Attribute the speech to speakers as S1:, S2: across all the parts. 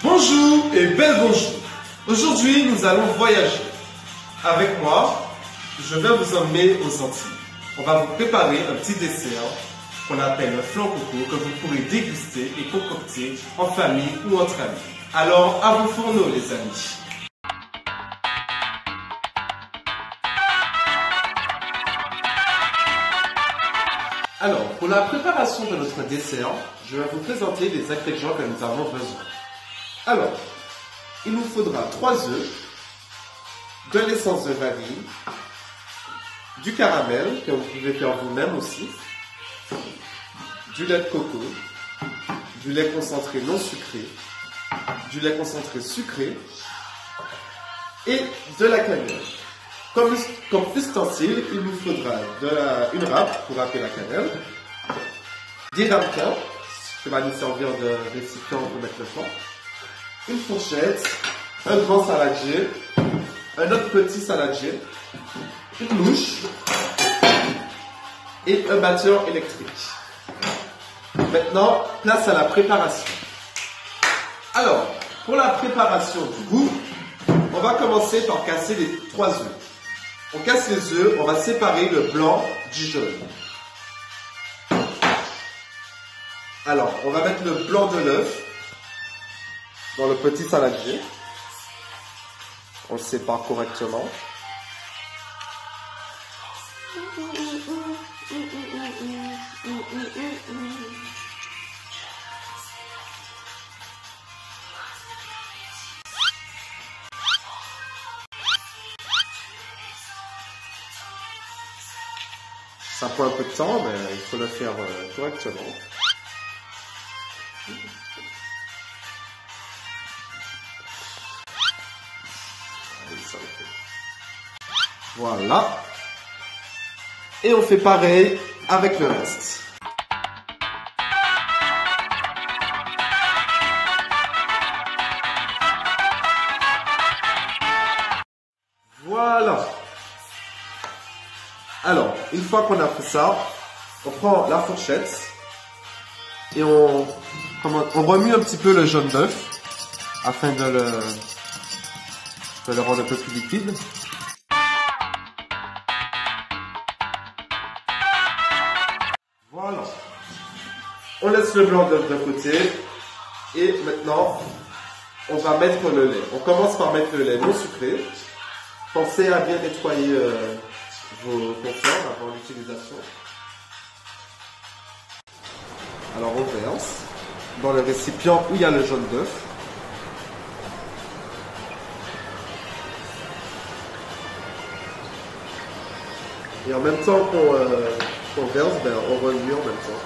S1: Bonjour et bel bonjour. Aujourd'hui, nous allons voyager. Avec moi, je vais vous emmener aux Antilles. On va vous préparer un petit dessert qu'on appelle le flan coco que vous pourrez déguster et concocter en famille ou entre amis. Alors, à vos fourneaux, les amis. Alors, pour la préparation de notre dessert, je vais vous présenter les ingrédients que nous avons besoin. Alors, il nous faudra 3 œufs, de l'essence de vanille, du caramel, que vous pouvez faire vous-même aussi, du lait de coco, du lait concentré non sucré, du lait concentré sucré et de la cannelle. Comme ustensile, il nous faudra une râpe pour râper la cannelle, des ramequins, qui va nous servir de récipient pour mettre le fond, une fourchette, un grand saladier, un autre petit saladier, une louche et un batteur électrique. Maintenant, place à la préparation. Alors, pour la préparation du goût, on va commencer par casser les 3 œufs. On casse les œufs, on va séparer le blanc du jaune. Alors, on va mettre le blanc de l'œuf dans le petit saladier. On le sépare correctement. Ça prend un peu de temps, mais il faut le faire correctement. Voilà. Et on fait pareil avec le reste. Voilà. Alors, une fois qu'on a fait ça, on prend la fourchette et on remue un petit peu le jaune d'œuf afin de le rendre un peu plus liquide. Voilà. On laisse le blanc d'œuf de côté et maintenant on va mettre le lait. On commence par mettre le lait non sucré. Pensez à bien nettoyer vos conserves avant l'utilisation. Alors on verse dans le récipient où il y a le jaune d'œuf. Et en même temps qu'on verse, on remue en même temps.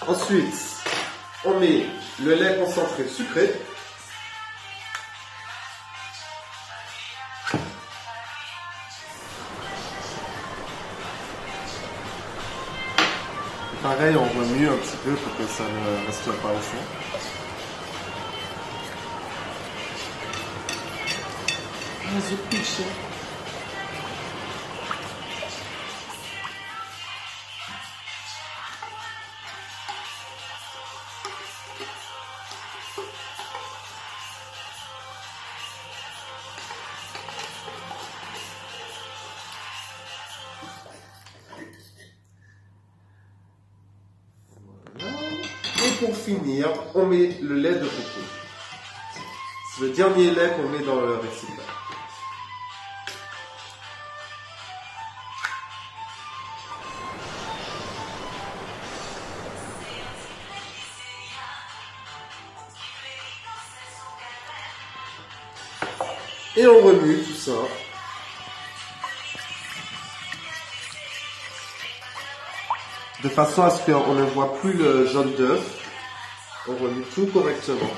S1: Ensuite, on met le lait concentré sucré. Pareil, on remue un petit peu pour que ça ne reste pas au fond. Et pour finir, on met le lait de coco. C'est le dernier lait qu'on met dans le récipient. Et on remue tout ça. De façon à ce qu'on ne voit plus le jaune d'œuf. On remue tout correctement.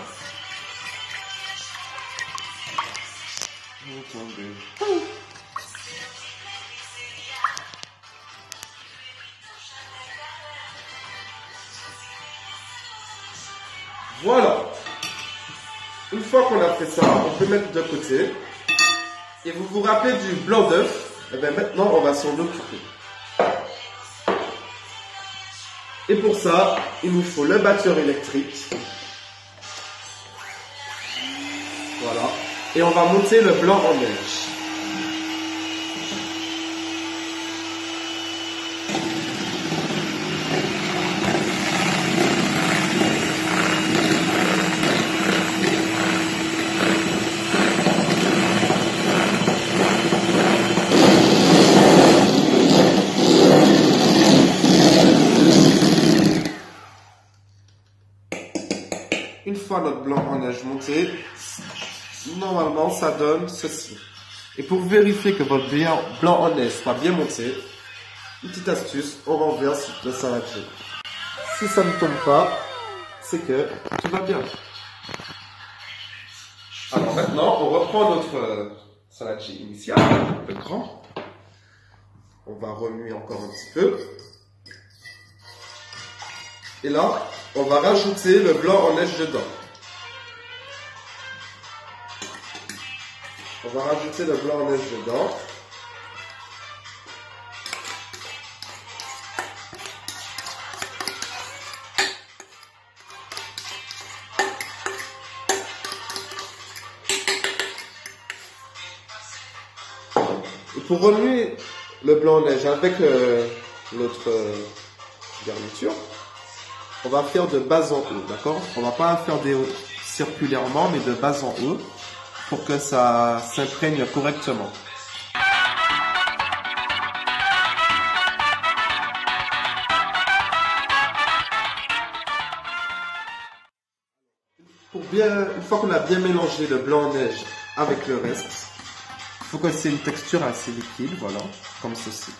S1: Voilà. Une fois qu'on a fait ça, on peut mettre de côté. Et vous vous rappelez du blanc d'œuf? Et bien maintenant, on va s'en occuper. Et pour ça, il nous faut le batteur électrique. Voilà. Et on va monter le blanc en neige. Une fois notre blanc en neige monté, normalement ça donne ceci. Et pour vérifier que votre blanc en neige soit bien monté, une petite astuce, on renverse le saladier. Si ça ne tombe pas, c'est que tout va bien. Alors maintenant, on reprend notre saladier initial, le grand. On va remuer encore un petit peu. Et là, on va rajouter le blanc en neige dedans. On va rajouter le blanc en neige dedans. Et pour remuer le blanc en neige avec notre garniture, on va faire de bas en haut, d'accord? On va pas faire circulairement, mais de bas en haut, pour que ça s'imprègne correctement. Une fois qu'on a bien mélangé le blanc en neige avec le reste, il faut que c'est une texture assez liquide, voilà, comme ceci.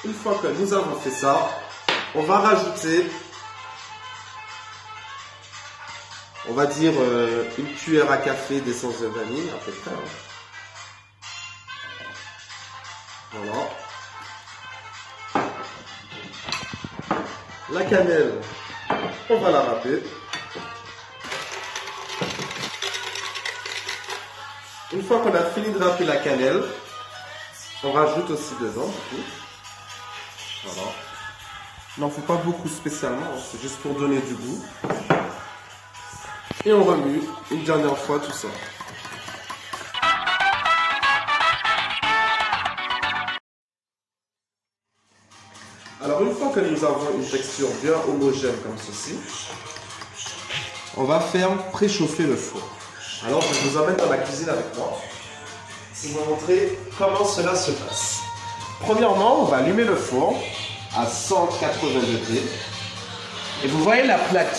S1: Une fois que nous avons fait ça, on va rajouter, on va dire une cuillère à café d'essence de vanille, à peu près. Hein. Voilà. La cannelle, on va la râper. Une fois qu'on a fini de râper la cannelle, on rajoute aussi dedans, du coup. Voilà. Il n'en faut pas beaucoup spécialement, hein, c'est juste pour donner du goût. Et on remue une dernière fois tout ça. Alors une fois que nous avons une texture bien homogène comme ceci, on va faire préchauffer le four. Alors je vous emmène dans la cuisine avec moi pour vous montrer comment cela se passe. Premièrement, on va allumer le four à 180 degrés. Et vous voyez la plaque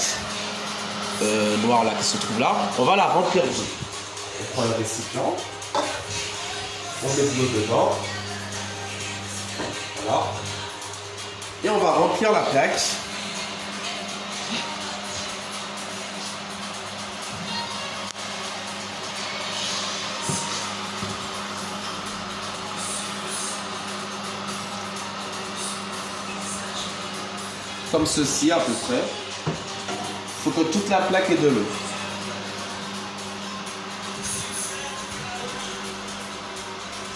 S1: noire là qui se trouve là, on va la remplir d'eau. On prend le récipient, on met de l'eau dedans. Voilà. Et on va remplir la plaque. Comme ceci à peu près. Il faut que toute la plaque ait de l'eau.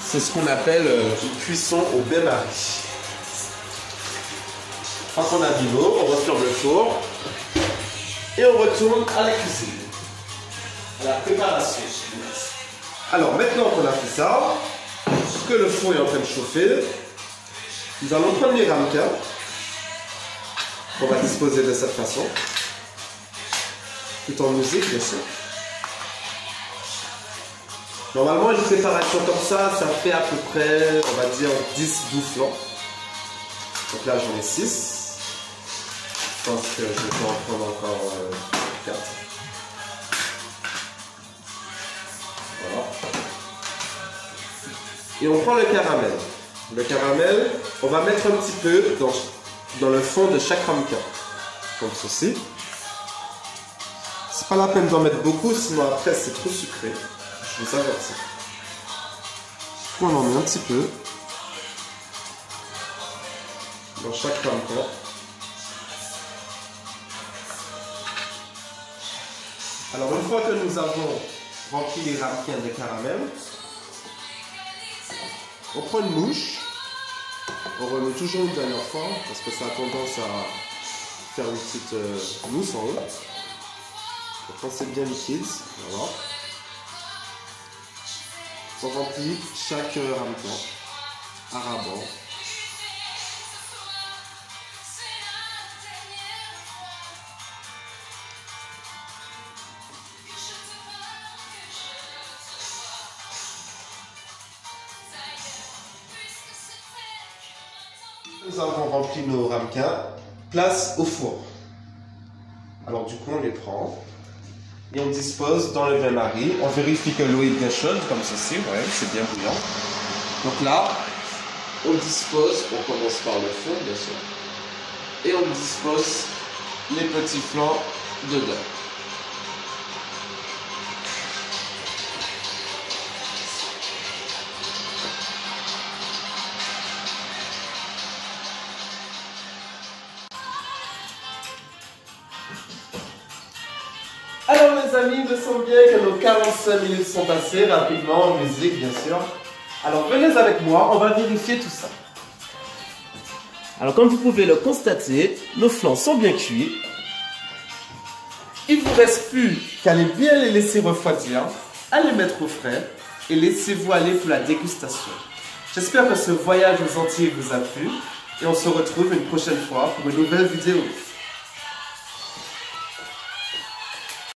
S1: C'est ce qu'on appelle une cuisson au bain-marie. Quand on a de l'eau, on referme le four et on retourne à la cuisine, à la préparation. Alors maintenant qu'on a fait ça, que le four est en train de chauffer, nous allons prendre les ramequins. On va disposer de cette façon, tout en musique bien sûr. Normalement une préparation comme ça fait à peu près, on va dire 10-12 flancs. Donc là j'en ai 6. Je pense que je peux en prendre encore 4. Voilà. Et on prend le caramel. Le caramel, on va mettre un petit peu dans le fond de chaque ramequin, comme ceci. C'est pas la peine d'en mettre beaucoup, sinon après c'est trop sucré. Je vous avertis. On en met un petit peu dans chaque ramequin. Alors une fois que nous avons rempli les ramequins de caramel, on prend une mouche, on remet toujours une dernière fois parce que ça a tendance à faire une petite mousse en haut. Donc quand c'est bien liquide, voilà. On remplit chaque ramequin à ras-bord. Nous avons rempli nos ramequins, place au four. Alors du coup on les prend et on dispose dans le bain-marie. On vérifie que l'eau est bien chaude comme ceci, ouais, c'est bien bouillant. Donc là, on dispose, on commence par le fond bien sûr, et on dispose les petits flancs dedans. Alors mes amis, il me semble bien que nos 45 minutes sont passées rapidement en musique bien sûr. Alors venez avec moi, on va vérifier tout ça. Alors comme vous pouvez le constater, nos flancs sont bien cuits. Il ne vous reste plus qu'à bien les laisser refroidir, à les mettre au frais et laissez-vous aller pour la dégustation. J'espère que ce voyage aux Antilles vous a plu et on se retrouve une prochaine fois pour une nouvelle vidéo.